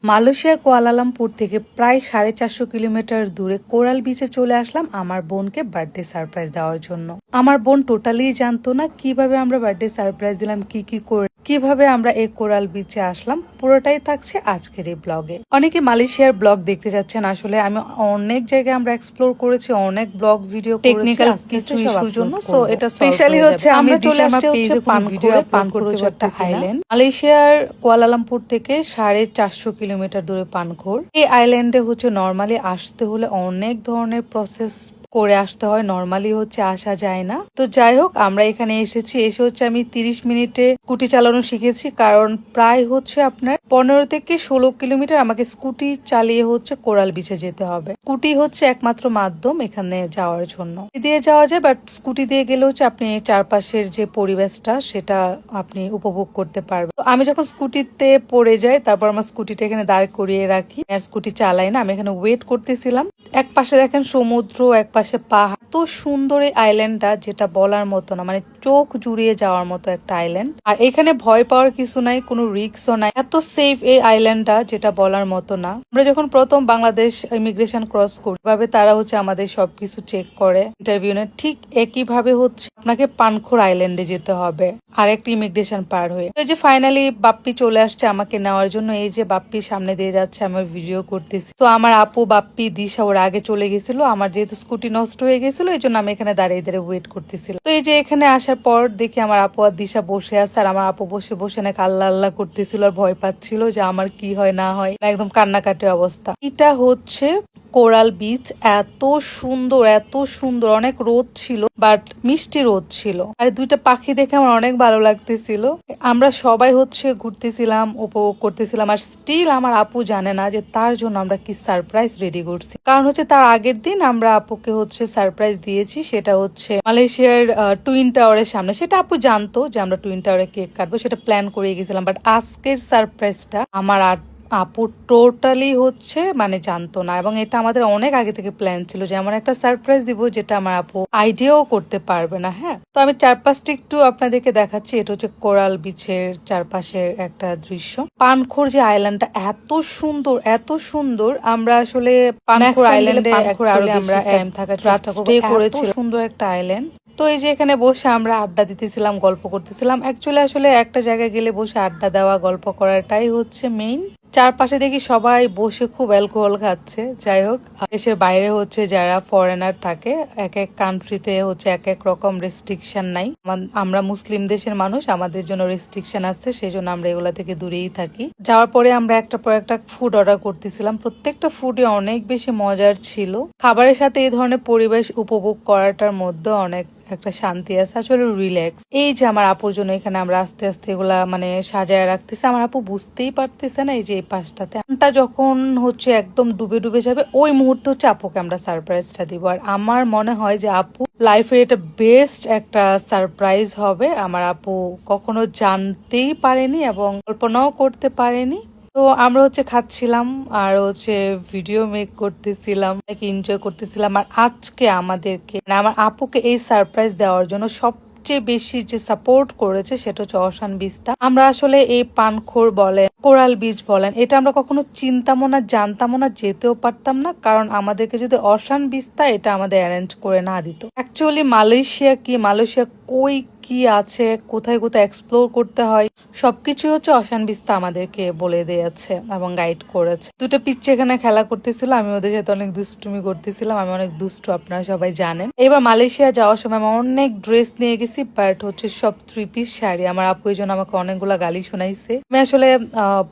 মালয়েশিয়ার কুয়ালালামপুর থেকে প্রায় 450 কিলোমিটার দূরে কোরাল বিচে চলে আসলাম আমার বোনকে বার্থডে সারপ্রাইজ দেওয়ার জন্য। আমার বোন টোটালি জানতো না কিভাবে আমরা বার্থডে সারপ্রাইজ দিলাম, কি করে কিভাবে আমরা এই কোরাল বিচে আসলাম, পুরোটাই থাকছে আজকের এই ব্লগে। অনেকে মালয়েশিয়ার ব্লগ দেখতে যাচ্ছেন, আসলে আমি অনেক জায়গায় আমরা এক্সপ্লোর করেছি, অনেক ব্লগ ভিডিও টেকনিক্যাল কিছু ইস্যুর জন্য, সো এটা স্পেশালি হচ্ছে আমরা চলে আসছে হচ্ছে পানখোর একটা আইল্যান্ড। মালয়েশিয়ার কুয়ালালামপুর থেকে 450 কিলোমিটার দূরে পানখোর। এই আইল্যান্ডে হচ্ছে নর্মালি আসতে হলে অনেক ধরনের প্রসেস করে আসতে হয়, নর্মালি হচ্ছে আসা যায় না। তো যাই হোক, আমরা এখানে এসেছি, এসে হচ্ছে আমি 30 মিনিটে স্কুটি চালানো শিখেছি, কারণ প্রায় হচ্ছে আপনার 15 থেকে 16 কিলোমিটার আমাকে স্কুটি চালিয়ে হচ্ছে কোরাল বিচে যেতে হবে। স্কুটি হচ্ছে একমাত্র মাধ্যম এখানে যাওয়ার জন্য। দিয়ে যাওয়া যায়, বাট স্কুটি দিয়ে গেলে হচ্ছে আপনি চারপাশের যে পরিবেশটা সেটা আপনি উপভোগ করতে পারবেন। তো আমি যখন স্কুটিতে পড়ে যাই, তারপর আমার স্কুটিটা এখানে দাঁড় করিয়ে রাখি, আর স্কুটি চালাই না, আমি এখানে ওয়েট করতেছিলাম। এক পাশে দেখেন সমুদ্র, এক পাশে পাহাড়। এত সুন্দর এই আইল্যান্ডটা, যেটা বলার মতো না, মানে চোখ জুড়িয়ে যাওয়ার মতো একটা আইল্যান্ড। আর এখানে ভয় পাওয়ার কিছু নাই, কোনো রিস্কও নাই, এত সেফ এই আইল্যান্ডটা যেটা বলার মতো না। আমরা যখন প্রথম বাংলাদেশ ইমিগ্রেশন ক্রস করি, ভাবে তারা হচ্ছে আমাদের সবকিছু চেক করে ইন্টারভিউ নেয়, ঠিক একইভাবে হচ্ছে আপনাকে পানখোর আইল্যান্ডে যেতে হবে আর একটা ইমিগ্রেশন পার হয়ে। এই যে ফাইনালি বাপ্পি চলে আসছে আমাকে নেওয়ার জন্য, এই যে বাপ্পি সামনে দিয়ে যাচ্ছে, আমি ভিডিও করতেছি। তো আমার আপু, বাপ্পি, দিশা ওর আগে চলে গেছিল। আমার যেহেতু স্কুটি নষ্ট হয়ে গেছিল, এই জন্য আমি এখানে দাঁড়িয়ে ওয়েট করতেছিলাম। তো এই যে এখানে আসার পর দেখি আমার আপু আর দিশা বসে আছে, আর আমার আপু বসে বসে নাকি আল্লাহ আল্লাহ করতেছিল আর ভয় পাচ্ছিল যে আমার কি হয় না হয়, একদম কান্নাকাটি অবস্থা। এটা হচ্ছে কোরাল বিচ, এত সুন্দর এত সুন্দর। অনেক রোদ ছিল, বাট মিষ্টি রোদ ছিল, আর দুইটা পাখি দেখে আমার অনেক ভালো লাগতেছিল। আমরা সবাই হচ্ছে ঘুরতেছিলাম, উপভোগ করতেছিলাম, আর স্টিল আমার আপু জানে না যে তার জন্য আমরা কি সারপ্রাইজ রেডি করছি। কারণ হচ্ছে তার আগের দিন আমরা আপুকে হচ্ছে সারপ্রাইজ দিয়েছি, সেটা হচ্ছে মালয়েশিয়ার টুইন টাওয়ারের সামনে। সেটা আপু জানতো যে আমরা টুইন টাওয়ারে কেক কাটবো, সেটা প্ল্যান করে গেছিলাম, বাট আজকের সারপ্রাইজটা আমার আপু টোটালি হচ্ছে মানে জানতো না, এবং এটা আমাদের অনেক আগে থেকে প্ল্যান ছিল যে এমন একটা সারপ্রাইজ দিব যেটা আমার আপু আইডিয়াও করতে পারবে না। হ্যাঁ, তো আমি চারপাশটা একটু আপনাদেরকে দেখাচ্ছি। এটা হচ্ছে কোরাল বিচের চারপাশের একটা দৃশ্য। পানখোর যে আইল্যান্ডটা এত সুন্দর এত সুন্দর। আমরা আসলে পানখোর আইল্যান্ডে আমরা টাইম থাকার চেষ্টা করেছি, সুন্দর একটা আইল্যান্ড। তো এই যে এখানে বসে আমরা আড্ডা দিতেছিলাম, গল্প করতেছিলাম। অ্যাকচুয়ালি আসলে একটা জায়গায় গেলে বসে আড্ডা দেওয়া, গল্প করাটাই হচ্ছে মেইন। চারপাশে দেখি সবাই বসে খুব অ্যালকোহল খাচ্ছে। যাই হোক, দেশের বাইরে হচ্ছে যারা ফরেনার থাকে, এক এক কান্ট্রিতে হচ্ছে এক এক রকম রেস্ট্রিকশন নাই। আমরা মুসলিম দেশের মানুষ, আমাদের জন্য রেস্ট্রিকশন আছে, সেই জন্য আমরা এগুলা থেকে দূরেই থাকি। যাওয়ার পরে আমরা একটা পর একটা ফুড অর্ডার করতেছিলাম, প্রত্যেকটা ফুডই অনেক বেশি মজার ছিল। খাবারের সাথে এই ধরনের পরিবেশ উপভোগ করাটার মধ্যে অনেক একটা শান্তি আছে, আসলে রিল্যাক্স। এই যে আমার আপুর জন্য এখানে আমরা আস্তে আস্তে এগুলা মানে সাজায় রাখতেছি। আমার আপু বুঝতেই পারতেছে না, এই যে এই পাশটাতে যখন হচ্ছে একদম ডুবে ডুবে যাবে, ওই মুহূর্তে হচ্ছে আপুকে আমরা সারপ্রাইজটা দিব। আর আমার মনে হয় যে আপু লাইফের এটা বেস্ট একটা সারপ্রাইজ হবে। আমার আপু কখনো জানতেই পারেনি এবং কল্পনাও করতে পারেনি। তো আমরা হচ্ছে খাচ্ছিলাম আর হচ্ছে ভিডিও মেক করতেছিলাম, এনজয় করতেছিলাম। আর আজকে আমাদেরকে আমার আপুকে এই সারপ্রাইজ দেওয়ার জন্য সবচেয়ে বেশি যে সাপোর্ট করেছে সেটা হচ্ছে অশান বিস্তা। আমরা আসলে এই পানখোর বলেন, কোরাল বিচ বলেন, এটা আমরা কখনো চিন্তামও না, জানতামও না, যেতেও পারতাম না, কারণ আমাদেরকে যদি অশান বিস্তা এটা আমাদের অ্যারেঞ্জ করে না দিত। অ্যাকচুয়ালি মালয়েশিয়া কই কি আছে, কোথায় কোথায় এক্সপ্লোর করতে হয়, সবকিছু হচ্ছে অশান বিস্তা আমাদেরকে বলে দিয়েছে এবং গাইড করেছে। দুটো পিচ্ছে এখানে খেলা করতেছিল, আমি ওদের সাথে অনেক দুষ্টুমি করতেছিলাম। আমি অনেক দুষ্টু, আপনারা সবাই জানেন। এবার মালয়েশিয়া যাওয়ার সময় আমি অনেক ড্রেস নিয়ে গেছি, বাট হচ্ছে সব 3 পিস শাড়ি। আমার আপু এই জন্য আমাকে অনেকগুলা গালি শোনাইছে। আমি আসলে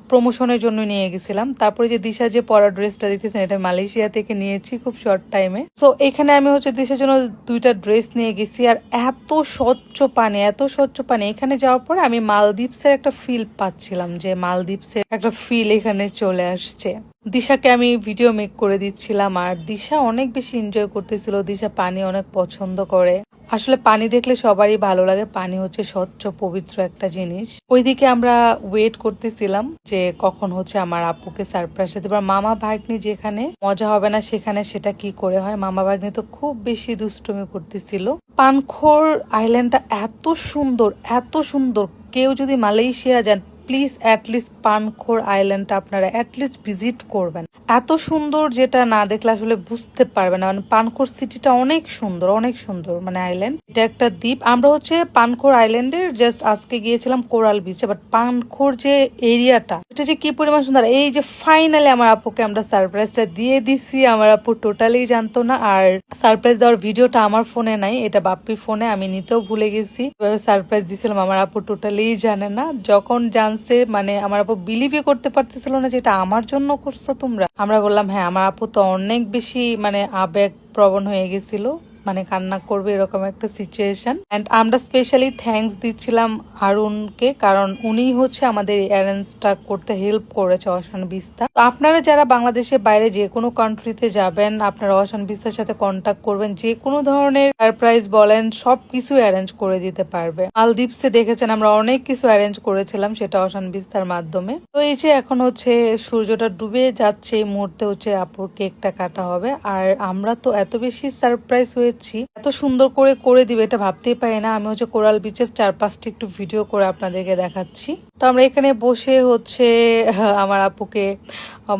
প্রমোশনের জন্য নিয়ে গেছিলাম। তারপরে যে দিশা যে পরা ড্রেসটা দিতেছেন, এটা মালয়েশিয়া থেকে নিয়েছি খুব শর্ট টাইমে। সো এখানে আমি হচ্ছে দিশার জন্য 2টা ড্রেস নিয়ে গেছি। আর এত স্বচ্ছ পানি, এত স্বচ্ছ পানি। এখানে যাওয়ার পরে আমি মালদ্বীপসের একটা ফিল পাচ্ছিলাম, যে মালদ্বীপসের একটা ফিল এখানে চলে আসছে। দিশাকে আমি ভিডিও মেক করে দিচ্ছিলাম, আর দিশা অনেক বেশি এনজয় করতেছিল। দিশা পানি অনেক পছন্দ করে। আসলে পানি দেখলে সবারই ভালো লাগে, পানি হচ্ছে স্বচ্ছ পবিত্র একটা জিনিস। ওইদিকে আমরা ওয়েট করতেছিলাম যে কখন হচ্ছে আমার আপুকে সারপ্রাইজ দেব। মামা ভাগ্নি যেখানে মজা হবে না সেখানে সেটা কি করে হয়। মামা ভাগ্নি তো খুব বেশি দুষ্টুমি করতেছিল। পানখোর আইল্যান্ডটা এত সুন্দর এত সুন্দর। কেউ যদি মালয়েশিয়া যান প্লিজ অ্যাটলিস্ট পানখোর আইল্যান্ডটা আপনারা অ্যাটলিস্ট ভিজিট করবেন। এত সুন্দর যেটা না দেখলে আসলে বুঝতে পারবেন না। মানে পানখোর সিটিটা অনেক সুন্দর, অনেক সুন্দর মানে আইল্যান্ড। এটা একটা দ্বীপ। আমরা হচ্ছে পানখোর আইল্যান্ডের জাস্ট আজকে গিয়েছিলাম কোরাল বিচে, বাট পানখোর যে এরিয়াটা এটা যে কি পরিমাণ সুন্দর। এই যে ফাইনালি আমার আপুকে আমরা সারপ্রাইজটা দিয়ে দিছি। আমার আপু টোটালি জানতো না, আর সারপ্রাইজ দেওয়ার ভিডিওটা আমার ফোনে নাই, এটা বাপ্পির ফোনে, আমি নিতেও ভুলে গেছি। সারপ্রাইজ দিছিলাম, আমার আপু টোটালি জানে না। যখন জানছে মানে আমার আপু বিলিভই করতে পারতেছিল না যে এটা আমার জন্য করছো তোমরা। আমরা বললাম হ্যাঁ। আমার আপু তো অনেক বেশি মানে আবেগ প্রবণ হয়ে গেছিল, মানে কান্না করবে এরকম একটা সিচুয়েশন। এন্ড আমরা স্পেশালি থ্যাঙ্কস দিচ্ছিলাম আরুনকে, কারণ উনি হচ্ছে আমাদের অ্যারেঞ্জটা করতে হেল্প করেছে ওয়াসান বিস্তা। তো আপনারা যারা বাংলাদেশের বাইরে যে কোনো কান্ট্রিতে যাবেন, আপনারা ওয়াসান বিস্তার সাথে কন্ট্যাক্ট করবেন, যে কোনো ধরনের সারপ্রাইজ বলেন সবকিছু অ্যারেঞ্জ করে দিতে পারবে। মালদ্বীপসে দেখেছেন আমরা অনেক কিছু অ্যারেঞ্জ করেছিলাম, সেটা ওয়াসান বিস্তার মাধ্যমে। তো এই যে এখন হচ্ছে সূর্যটা ডুবে যাচ্ছে, এই মুহূর্তে হচ্ছে আপুর কেকটা কাটা হবে। আর আমরা তো এত বেশি সারপ্রাইজ হয়েছি, এত সুন্দর করে করে দিবে এটা ভাবতেই পারি না। আমি হচ্ছে কোরাল বিচের 4-5টি একটু ভিডিও করে আপনাদেরকে দেখাচ্ছি। তো আমরা এখানে বসে হচ্ছে আমার আপুকে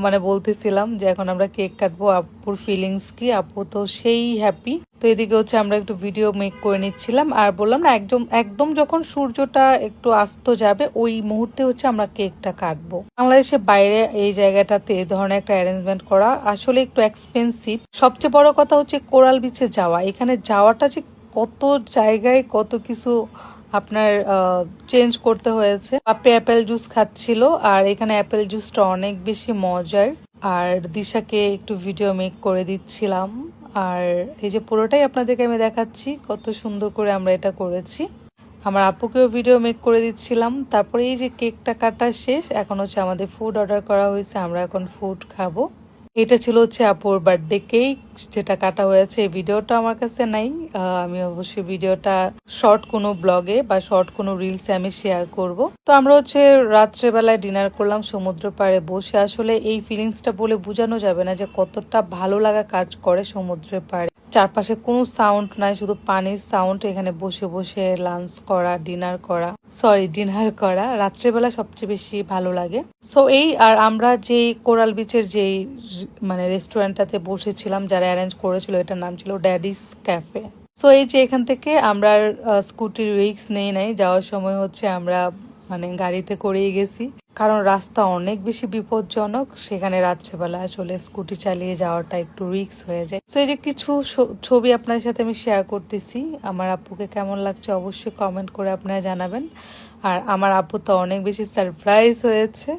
মানে বলতেছিলাম যে এখন আমরা কেক কাটবো, আপুর ফিলিংস কি। আপু তো সেই হ্যাপি। তো এদিকে হচ্ছে আমরা একটু ভিডিও মেক করে নিচ্ছিলাম, আর বললাম না একদম যখন সূর্যটা একটু আস্ত যাবে ওই মুহূর্তে হচ্ছে আমরা কেকটা কাটবো। বাংলাদেশের বাইরে এই জায়গাটাতে এই ধরনের একটা অ্যারেঞ্জমেন্ট করা আসলে একটু এক্সপেন্সিভ। সবচেয়ে বড় কথা হচ্ছে কোরাল বিচে যাওয়া, এখানে যাওয়াটা যে কত জায়গায় কত কিছু আপনার চেঞ্জ করতে হয়েছে। আপনি অ্যাপেল জুস খাচ্ছিল, আর এখানে অ্যাপেল জুসটা অনেক বেশি মজার। আর দিশাকে একটু ভিডিও মেক করে দিচ্ছিলাম, আর এই যে পুরোটাই আপনাদেরকে আমি দেখাচ্ছি কত সুন্দর করে আমরা এটা করেছি। আমার আপুকেও ভিডিও মেক করে দিচ্ছিলাম। তারপরে এই যে কেকটা কাটা শেষ, এখন হচ্ছে আমাদের ফুড অর্ডার করা হয়েছে, আমরা এখন ফুড খাবো। এটা ছিল হচ্ছে আপুর বার্থডে কেক যেটা কাটা হয়েছে। এই ভিডিওটা আমার কাছে নাই, আমি অবশ্যই ভিডিওটা শর্ট কোনো ব্লগে বা শর্ট কোনো রিলসে আমি শেয়ার করব। তো আমরা হচ্ছে রাত্রেবেলায় ডিনার করলাম সমুদ্র পাড়ে বসে। আসলে এই ফিলিংসটা বলে বোঝানো যাবে না যে কতটা ভালো লাগা কাজ করে সমুদ্রের পাড়ে। চারপাশে কোনো সাউন্ড নাই, শুধু পানির সাউন্ড। এখানে বসে বসে লাঞ্চ করা, ডিনার করা রাত্রেবেলা সবচেয়ে বেশি ভালো লাগে। সো এই, আর আমরা যেই কোরাল বিচের যেই মানে রেস্টুরেন্টটাতে বসেছিলাম, যারা অ্যারেঞ্জ করেছিল এটার নাম ছিল ড্যাডিস ক্যাফে। সো এই যে এখান থেকে আমরা স্কুটির রিস্ক নেই নাই, যাওয়ার সময় হচ্ছে আমরা মানে গাড়িতে করেই গেছি, কারণ রাস্তা অনেক বেশি বিপজ্জনক। সেখানে রাত্রেবেলা আসলে স্কুটি চালিয়ে যাওয়াটা একটু রিস্ক হয়ে যায়। তো এই যে কিছু ছবি আপনাদের সাথে আমি শেয়ার করতেছি। আমার আপুকে কেমন লাগছে অবশ্যই কমেন্ট করে আপনারা জানাবেন। আর আমার আপু তো অনেক বেশি সারপ্রাইজ হয়েছে।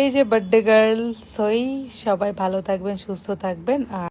এই যে বার্থডে গার্ল। সই সবাই ভালো থাকবেন, সুস্থ থাকবেন। আর